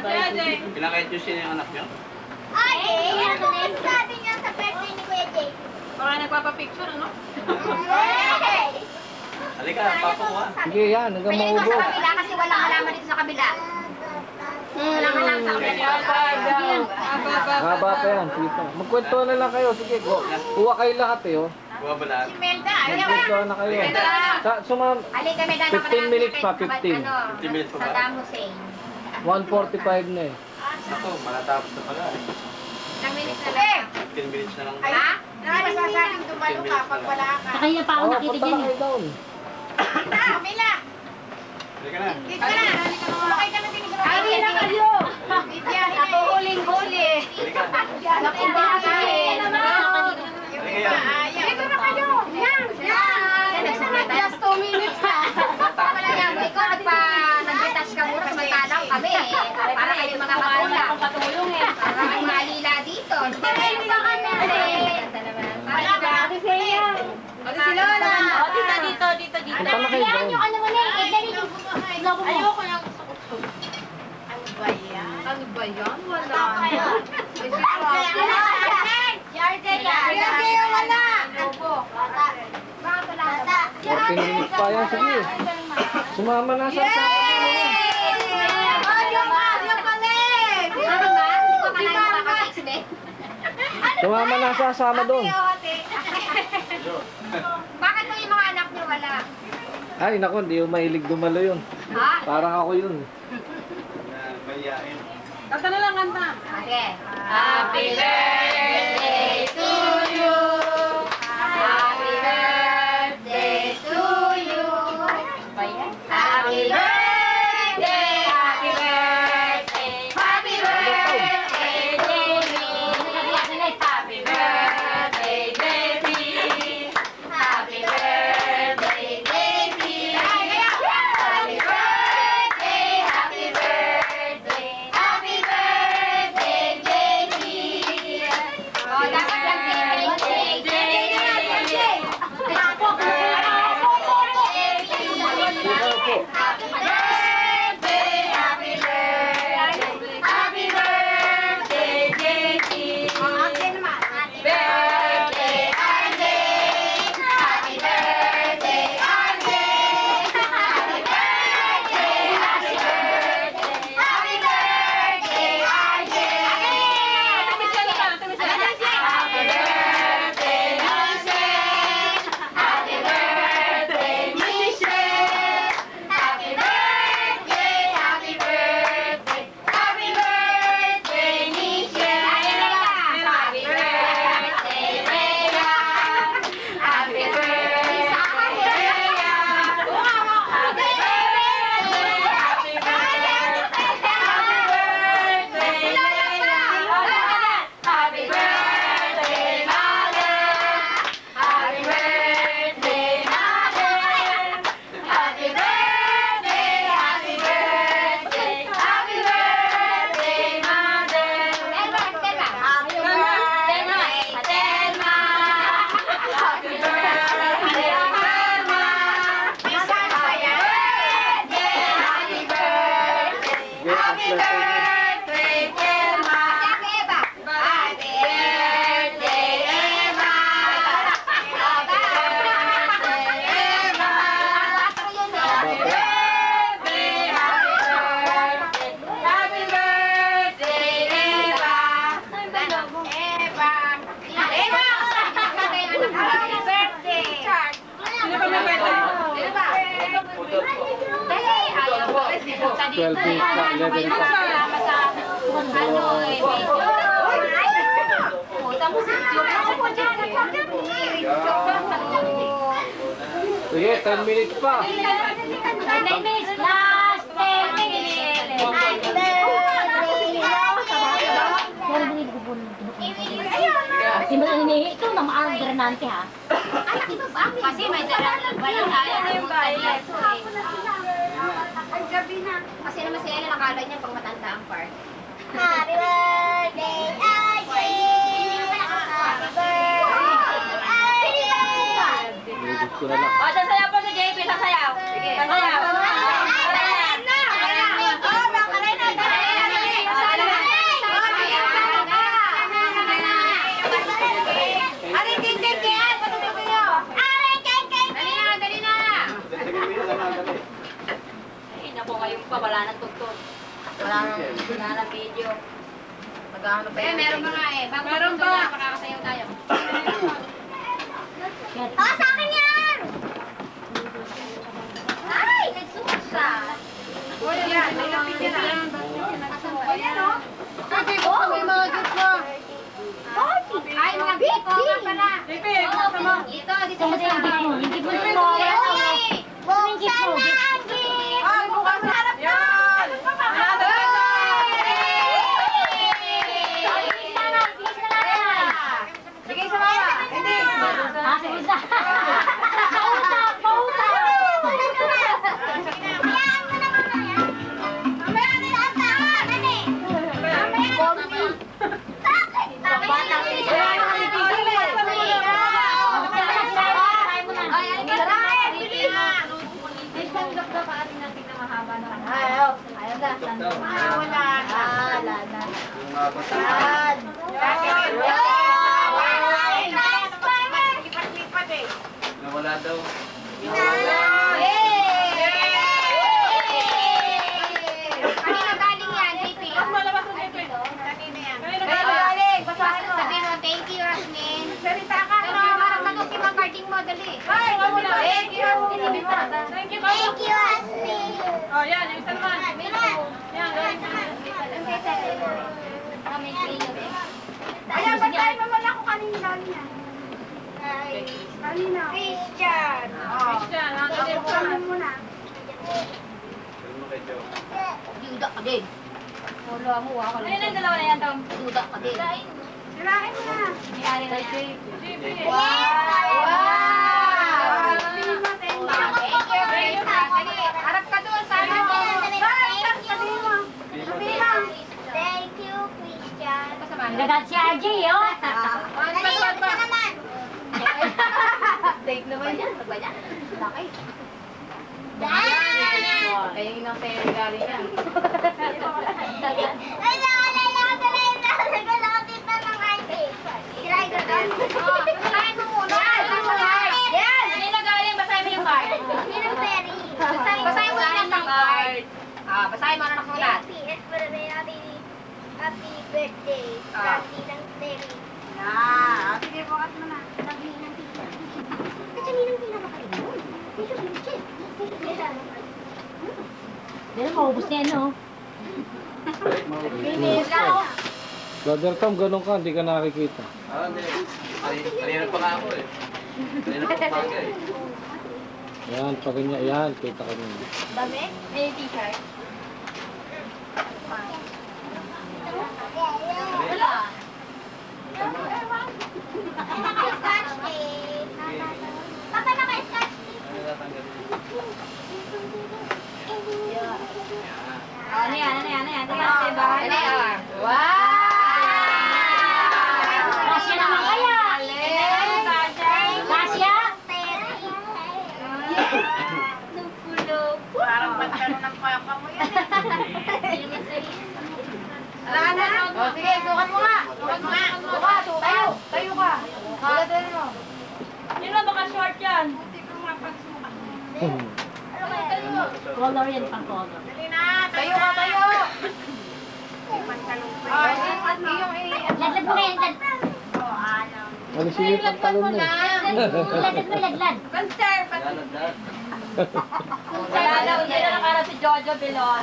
Ilang kahit yung sino yung anak niyo? Ay, ano na yung sabi niya sa birthday ni Kuya Jay? Baka nagpapapicture, ano? Halika, papakuha. Sige yan, hanggang Pwede ko maubo. sa kabila kasi walang halaman dito sa kabila. Walang halaman sa kabila. Haba pa yan, sige pa. Magkwento na lang kayo, sige. Kuha kayo lahat eh, oh. Kuha ba lahat? Si Melda, ayaw Magkwento na kayo. Sumam, Halika, may dana 15 minutes pa, 15. 15 minutes pa ba? Saddam Hussein. 1:45 na eh. Ako, malatapos na pala eh. Ilang minutes na lang. 15 minutes na lang. Ha? Hindi masasabing dumalo ka pag wala ka. Sa kanya pa ako nakita punta dyan na eh. kayo down. Mila! Halika na. Dito ka na! Bakit ka na tinigil? Ay, na kayo! Nakuhuling-huli. Halika. Nakuhuling. Halika yan. Dito na kayo! Yan! Yan! Just 2 minutes ha! Wala yan. Ikaw nag-detach ka muna samantalang kami eh. Para kayo mga magulang. Patulong eh. Para kayo malila dito. Hindi ba kami? Wala ba? Ate Seya! Ate si Lola! O, dito. Punta na kayo down. Ano mo na eh? Ayoko lang. Ano ba yan? Wala. Wala. 14 minutes pa yan, sige. Sumama na sa Sumama na sa sama doon. Bakit mo yung mga anak niyo wala? Ay, naku, hindi yung mahilig dumalo yun. Ha? Parang ako yun. Mayayain. Kanta na lang, kanta. Okay. Happy birthday to you. Happy birthday to you. Happy birthday, happy birthday, happy birthday, Jamie. Happy birthday, Jamie. Happy birthday, Jamie. Happy birthday, happy birthday, happy birthday, Jamie. Oh, dapat lang Sige, 10 minutes pa. 10 minutes. Last 10 minutes. Ito na maagranante ha. Kasi may dala. Walang ayaw na yung bayan. Kasi naman si Ella nakala niya pag matanda ang part. Happy birthday, Ajay! Happy birthday, Ajay! Minutes ko na lang. O, sasayaw po si JP, sasayaw. Sige, sasayaw. Wala na video. Magkano pa Eh, yan? meron ba nga eh. Bago Meron ito ba? na, makakasayaw tayo. Oh, Sa akin yan! Ay, nagsuot ka. Wala yan. May lapit yan. Ayan o. Sabi ko, may mga gift na. Ay, mga gift ko nga pala. Pipi, Oo, basta mo. Ito, dito Saan sa yung gift mo? Yung gift mo Uy, mo. uy, Yung gift mo. Ah, bukas na harap yan. Another Bigay sa mama. Hindi. Ah, sige sa. Pauta, pauta. Yung mga bata. Nawala daw. Kanina galing yan, JP. Malabas ang pipi. Kanina yan. Kanina galing. Basahin mo. Sabihin mo, thank you, Rasmin. Salita ka. Pero marang tanong si Mang Carding mo, dali. Ay, wag mo na. Thank you. Thank you. Thank you, Oh, yan. Yung isa naman. Yan. Ayan, pagkain mo wala ko kanina. Kanina. Christian. Christian. Ang muna. Pero mo kay Joe. Duda ka din. Wala mo, ako Ano yung dalawa na yan, Tom? Duda ka din. Sirain mo na. Mayari na yan. Wow! Thank you, Christian. Dali, harap ka doon. Sana mo. Sabihin mo. Thank you, Christian. Nagat si RJ, oh. Dali, ka naman. Take naman yan. Ano ba yan? Laki. Kaya yun ang sa'yo galing yan. Sirain mo muna. Yan! Kanina galing, basahin mo yung card. Basahin mo yung isang card. Basahin mo na nakasulat. Happy birthday, Happy ng Terry. Sige, bukas mo na. Kasi ninang pinakakalimutan. Pero maubos na yan, oh. Brother Tom, ganun ka, hindi ka nakikita. Ah, hindi. Kanina pa nga ako eh. Kanina pa umaga eh. Yan, pag ganyan, yan, kita ka niya. Dami? May t-shirt. Wala. Naka-scotch tape. Papa, naka-scotch tape. Ano natanggalin? Ano yan? Ano yan? Ano yan? Dali, Dali, Wow! Kasya naman kaya. Kasya? Parang pagkaroon ng papa mo yan. Wala na. O, sige, sukat mo nga. Sukat mo nga. Sukat. Tayo. Tayo ka. Sukat mo. Yun lang, baka short yan. Color yan, pang color. Tayo ka, tayo. Ladlad mo ngayon, lad. Ano siya yung pantalon mo? Ladlad mo, ladlad. Lalagdag. Wala daw, hindi na nakarap si Jojo Bilon.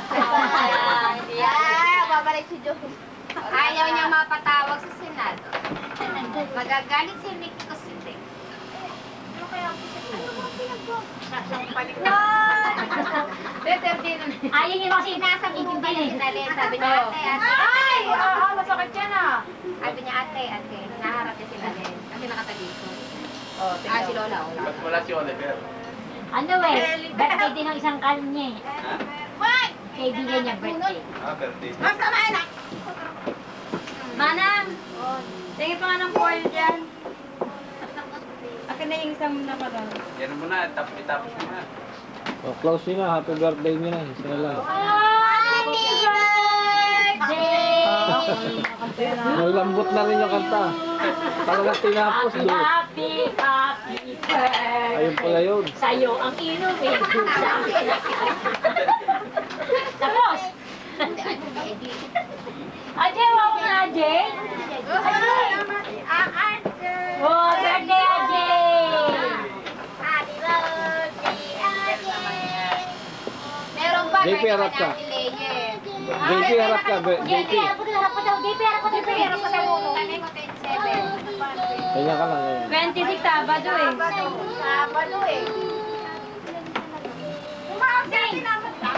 Hindi yan. Babalik si Joe. Ayaw niya mapatawag sa Senado. Magagalit si Rick kasi Rick. Ano kaya ako sa Ayaw niyo kasi Nasa grupo intindihin yung eh. sinalin. Sabi niya, ate, ate. Ay! Masakit yan ah. Sabi niya, ate, ate. Naharap niya sila din. Kasi nakatagisod. Oh, Si Lola, oh. Ba't wala si Oliver? Ano eh, birthday din ng isang kanya eh. Ha? Kaibigan niya birthday. Ah, birthday. Manang! Tingin pa nga ng foil dyan. Akin na yung isang nakarang. Yan mo na, itapos mo na. O, close nyo na, happy birthday nyo na, isa na lang. Happy birthday! May lambot na rin yung kanta. Talagang tinapos doon. Happy birthday! Ayun pala yun. Sa'yo ang inumin. Sa akin. Tapos, Ajay, wow na, Ajay. Oh, birthday, Ajay. Happy birthday, Ajay. Meron pa, JP, harap ka. JP, harap ka. JP. Harap ko daw. JP, harap ko daw. Pero sa ulo, kami mo 27. Kanya ka lang. 26 Sabado eh. Sabado eh. Umawag sa akin naman ka.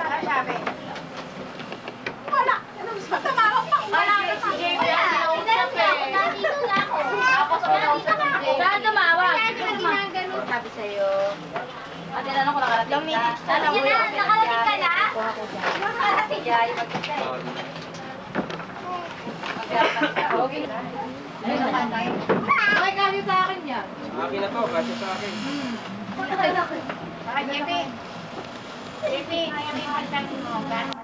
Ano sabi? Wala. Tumawag pa. Wala ka si JP. Nandito lang ako. Tapos kinausap si JP. Saan tumawag? Sabi sa'yo. Ate, ano ko nakarating ka? Nakarating ka na? Nakarating siya. Yung mag-isa eh. Ay, galing sa akin yan. Akin na to, kasi sa akin. Baka JP. JP, kaya may magkano mo.